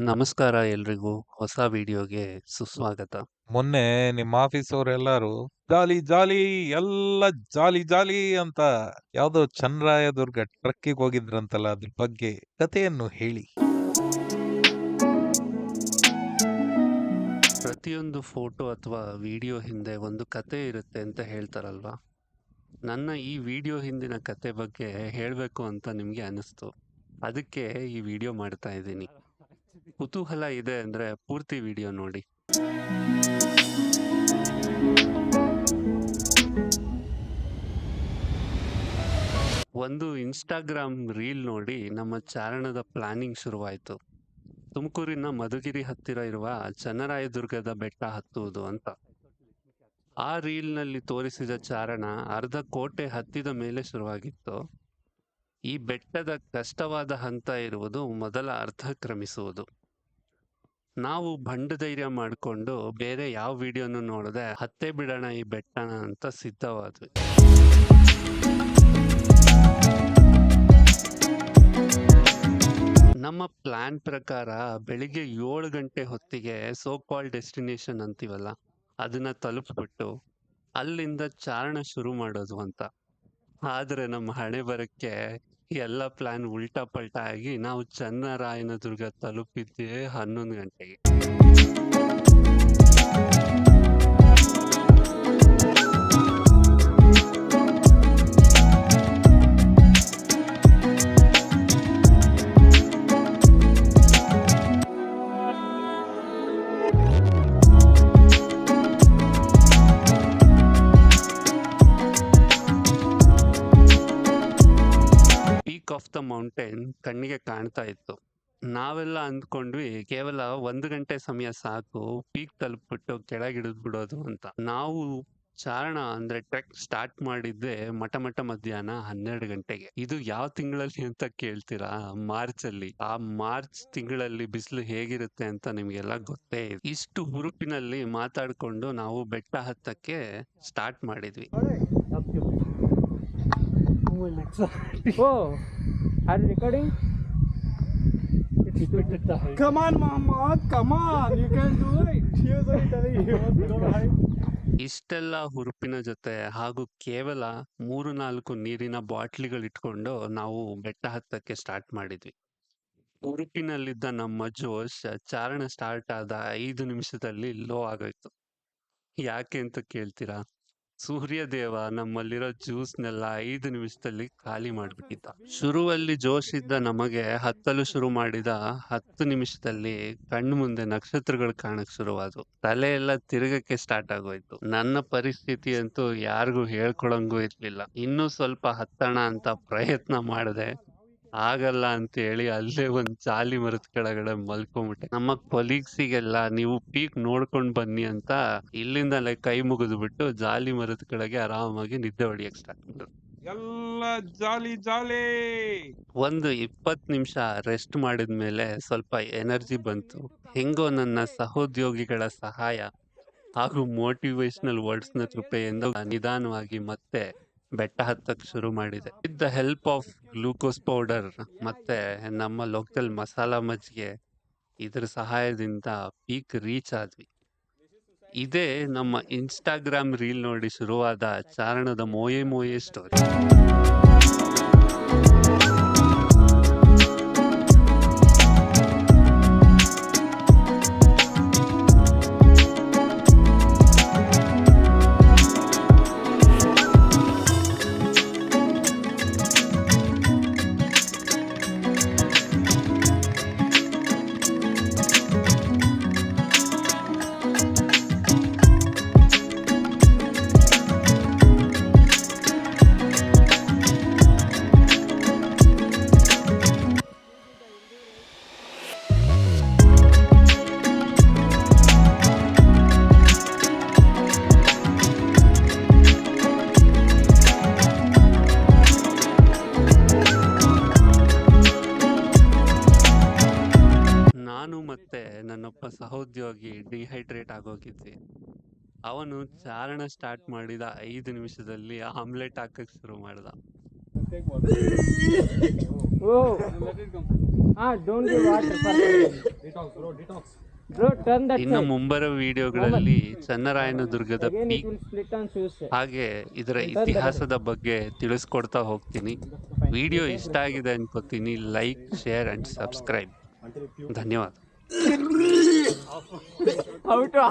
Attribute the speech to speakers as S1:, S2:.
S1: ನಮಸ್ಕಾರ ಎಲ್ರಿಗೂ ಹೊಸ ವಿಡಿಯೋಗೆ ಸುಸ್ವಾಗತ.
S2: ಮೊನ್ನೆ ನಿಮ್ಮ ಆಫೀಸ್ ಅವರೆಲ್ಲರೂ ಜಾಲಿ ಜಾಲಿ ಎಲ್ಲ ಜಾಲಿ ಜಾಲಿ ಅಂತ ಯಾವ್ದೋ ಚನ್ನರಾಯದುರ್ಗ ಟ್ರಕ್ಕಿಗೆ ಹೋಗಿದ್ರಂತಲ್ಲ, ಅದ್ರ ಬಗ್ಗೆ ಕಥೆಯನ್ನು ಹೇಳಿ.
S1: ಪ್ರತಿಯೊಂದು ಫೋಟೋ ಅಥವಾ ವಿಡಿಯೋ ಹಿಂದೆ ಒಂದು ಕತೆ ಇರುತ್ತೆ ಅಂತ ಹೇಳ್ತಾರಲ್ವಾ. ನನ್ನ ಈ ವಿಡಿಯೋ ಹಿಂದಿನ ಕತೆ ಬಗ್ಗೆ ಹೇಳಬೇಕು ಅಂತ ನಿಮಗೆ ಅನಿಸ್ತು. ಅದಕ್ಕೆ ಈ ವಿಡಿಯೋ ಮಾಡ್ತಾ ಇದ್ದೀನಿ. ಕುತೂಹಲ ಇದೆ ಅಂದ್ರೆ ಪೂರ್ತಿ ವಿಡಿಯೋ ನೋಡಿ. ಒಂದು ಇನ್ಸ್ಟಾಗ್ರಾಮ್ ರೀಲ್ ನೋಡಿ ನಮ್ಮ ಚಾರಣದ ಪ್ಲಾನಿಂಗ್ ಶುರುವಾಯಿತು. ತುಮಕೂರಿನ ಮಧುಗಿರಿ ಹತ್ತಿರ ಇರುವ ಚನ್ನರಾಯದುರ್ಗದ ಬೆಟ್ಟ ಹತ್ತುವುದು ಅಂತ. ಆ ರೀಲ್ನಲ್ಲಿ ತೋರಿಸಿದ ಚಾರಣ ಅರ್ಧ ಕೋಟೆ ಹತ್ತಿದ ಮೇಲೆ ಶುರುವಾಗಿತ್ತು. ಈ ಬೆಟ್ಟದ ಕಷ್ಟವಾದ ಹಂತ ಇರುವುದು ಮೊದಲ ಅರ್ಧ ಕ್ರಮಿಸುವುದು. ನಾವು ಬಂಡ ಧೈರ್ಯ ಮಾಡಿಕೊಂಡು ಬೇರೆ ಯಾವ ವಿಡಿಯೋನು ನೋಡದೆ ಹತ್ತೇ ಬಿಡೋಣ ಈ ಬೆಟ್ಟನ ಅಂತ ಸಿದ್ಧವಾದ್ವಿ. ನಮ್ಮ ಪ್ಲಾನ್ ಪ್ರಕಾರ ಬೆಳಿಗ್ಗೆ 7 ಗಂಟೆ ಹೊತ್ತಿಗೆ ಸೋ ಕಾಲ್ಡ್ ಡೆಸ್ಟಿನೇಷನ್ ಅಂತೀವಲ್ಲ ಅದನ್ನ ತಲುಪ್ಬಿಟ್ಟು ಅಲ್ಲಿಂದ ಚಾರಣ ಶುರು ಮಾಡೋದು ಅಂತ. ಆದ್ರೆ ನಮ್ಮ ಹಣೆ ಬರಕ್ಕೆ ಎಲ್ಲ ಪ್ಲಾನ್ ಉಲ್ಟಾ ಪಲ್ಟಾ ಆಗಿ ನಾವು ಚನ್ನರಾಯನದುರ್ಗ ತಲುಪಿದ್ದೆ 11 ಗಂಟೆಗೆ. ಪೀಕ್ ಆಫ್ ದ ಮೌಂಟೇನ್ ಕಣ್ಣಿಗೆ ಕಾಣ್ತಾ ಇತ್ತು. ನಾವೆಲ್ಲ ಅಂದ್ಕೊಂಡ್ವಿ ಕೇವಲ 1 ಗಂಟೆ ಸಮಯ ಸಾಕು ಪೀಕ್ ತಲುಪ್ಬಿಟ್ಟು ಕೆಳಗಿಳಿದ್ ಬಿಡೋದು ಅಂತ. ನಾವು ಚಾರಣ ಅಂದ್ರೆ ಟ್ರೆಕ್ ಸ್ಟಾರ್ಟ್ ಮಾಡಿದ್ದೆ ಮಠ ಮಧ್ಯಾಹ್ನ 12 ಗಂಟೆಗೆ. ಇದು ಯಾವ ತಿಂಗಳಲ್ಲಿ ಅಂತ ಕೇಳ್ತೀರಾ? ಮಾರ್ಚ್ ಅಲ್ಲಿ. ಆ ಮಾರ್ಚ್ ತಿಂಗಳಲ್ಲಿ ಬಿಸಿಲು ಹೇಗಿರುತ್ತೆ ಅಂತ ನಿಮ್ಗೆಲ್ಲ ಗೊತ್ತೇ ಇದೆ. ಇಷ್ಟು ಹುರುಪಿನಲ್ಲಿ ಮಾತಾಡ್ಕೊಂಡು ನಾವು ಬೆಟ್ಟ ಹತ್ತಕ್ಕೆ ಸ್ಟಾರ್ಟ್ ಮಾಡಿದ್ವಿ.
S3: Oh, are you recording? Come on, Mama, come on, you can do it. He was already telling you.
S1: ಇಷ್ಟೆಲ್ಲ ಹುರುಪಿನ ಜೊತೆ ಹಾಗೂ ಕೇವಲ 3-4 ನೀರಿನ ಬಾಟ್ಲಿಗಳಿಟ್ಕೊಂಡು ನಾವು ಬೆಟ್ಟ ಹತ್ತಕ್ಕೆ ಸ್ಟಾರ್ಟ್ ಮಾಡಿದ್ವಿ. ಹುರುಪಿನಲ್ಲಿದ್ದ ನಮ್ಮ ಜೋಶ್ ಚಾರಣ ಸ್ಟಾರ್ಟ್ ಆದ 5 ನಿಮಿಷದಲ್ಲಿ ಲೋ ಆಗೋಯ್ತು. ಯಾಕೆ ಅಂತ ಕೇಳ್ತೀರಾ? ಸೂರ್ಯದೇವ ನಮ್ಮಲ್ಲಿರೋ ಜ್ಯೂಸ್ನೆಲ್ಲ 5 ನಿಮಿಷದಲ್ಲಿ ಖಾಲಿ ಮಾಡ್ಬಿಟ್ಟಿದ್ದ. ಶುರುವಲ್ಲಿ ಜೋಶ್ ಇದ್ದ ನಮಗೆ ಹತ್ತಲು ಶುರು ಮಾಡಿದ 10 ನಿಮಿಷದಲ್ಲಿ ಕಣ್ಣು ಮುಂದೆ ನಕ್ಷತ್ರಗಳು ಕಾಣಕ್ ಶುರುವಾದವು. ತಲೆ ಎಲ್ಲ ತಿರುಗಕ್ಕೆ ಸ್ಟಾರ್ಟ್ ಆಗೋಯ್ತು. ನನ್ನ ಪರಿಸ್ಥಿತಿ ಅಂತೂ ಯಾರಿಗೂ ಹೇಳ್ಕೊಳಂಗೂ ಇರ್ಲಿಲ್ಲ. ಇನ್ನೂ ಸ್ವಲ್ಪ ಹತ್ತಣ ಅಂತ ಪ್ರಯತ್ನ ಮಾಡಿದೆ. ಆಗಲ್ಲ ಅಂತ ಹೇಳಿ ಅಲ್ಲೇ ಒಂದ್ ಜಾಲಿ ಮರದ ಕೆಳಗಡೆ ಮಲ್ಕೊಂಬಿಟ್ಟೆ. ನಮ್ಮ ಕೊಲೀಗ್ಸಿಗೆಲ್ಲ ನೀವು ಪೀಕ್ ನೋಡ್ಕೊಂಡ್ ಬನ್ನಿ ಅಂತ ಇಲ್ಲಿಂದಲೇ ಕೈ ಮುಗಿದು ಬಿಟ್ಟು ಜಾಲಿ ಮರದ ಕೆಳಗೆ ಆರಾಮಾಗಿ ನಿದ್ದೆ ಹೊಡಿಯಕ್ ಸ್ಟಾರ್ಟ್ ಮಾಡಿದ್ರು.
S2: ಎಲ್ಲ ಜಾಲಿ ಜಾಲಿ.
S1: ಒಂದು 20 ನಿಮಿಷ ರೆಸ್ಟ್ ಮಾಡಿದ್ಮೇಲೆ ಸ್ವಲ್ಪ ಎನರ್ಜಿ ಬಂತು. ಹೆಂಗೋ ನನ್ನ ಸಹೋದ್ಯೋಗಿಗಳ ಸಹಾಯ ಹಾಗೂ ಮೋಟಿವೇಶನಲ್ ವರ್ಡ್ಸ್ ನ ಕೃಪೆಯಿಂದ ನಿಧಾನವಾಗಿ ಮತ್ತೆ ಬೆಟ್ಟ ಹತ್ತಕ್ ಶುರು ಮಾಡಿದೆ. With the help of glucose powder ಮತ್ತೆ ನಮ್ಮ ಲೋಕಲ್ ಮಸಾಲಾ ಮಜ್ಜಿಗೆ, ಇದ್ರ ಸಹಾಯದಿಂದ ಪೀಕ್ ರೀಚ್ ಆದ್ವಿ. ಇದೇ ನಮ್ಮ ಇನ್ಸ್ಟಾಗ್ರಾಮ್ ರೀಲ್ ನೋಡಿ ಶುರುವಾದ ಚಾರಣದ ಮೋಯೆ ಸ್ಟೋರಿ. ಸಹೋದ್ಯೋಗಿ ಡಿಹೈಡ್ರೇಟ್ ಆಗೋಗಿದ್ವಿ. ಅವನು ಚಾರಣ ಸ್ಟಾರ್ಟ್ ಮಾಡಿದ 5 ನಿಮಿಷದಲ್ಲಿ ಆಮ್ಲೆಟ್ ಹಾಕಕ್ ಶುರು ಮಾಡ್ದ.
S3: Oh. Don't give water for detox, detox. Bro, turn that
S1: ಇನ್ನು
S3: side.
S1: ಮುಂಬರುವ ವಿಡಿಯೋಗಳಲ್ಲಿ ಚನ್ನರಾಯನದುರ್ಗದ
S3: Again it
S1: peak
S3: will split on shoes.
S1: ಹಾಗೆ ಇದರ ಇತಿಹಾಸದ ಬಗ್ಗೆ ತಿಳಿಸ್ಕೊಡ್ತಾ ಹೋಗ್ತೀನಿ. ವಿಡಿಯೋ ಇಷ್ಟ ಆಗಿದೆ ಅನ್ಕೋತೀನಿ. Like, share and subscribe. ಧನ್ಯವಾದ.
S3: How to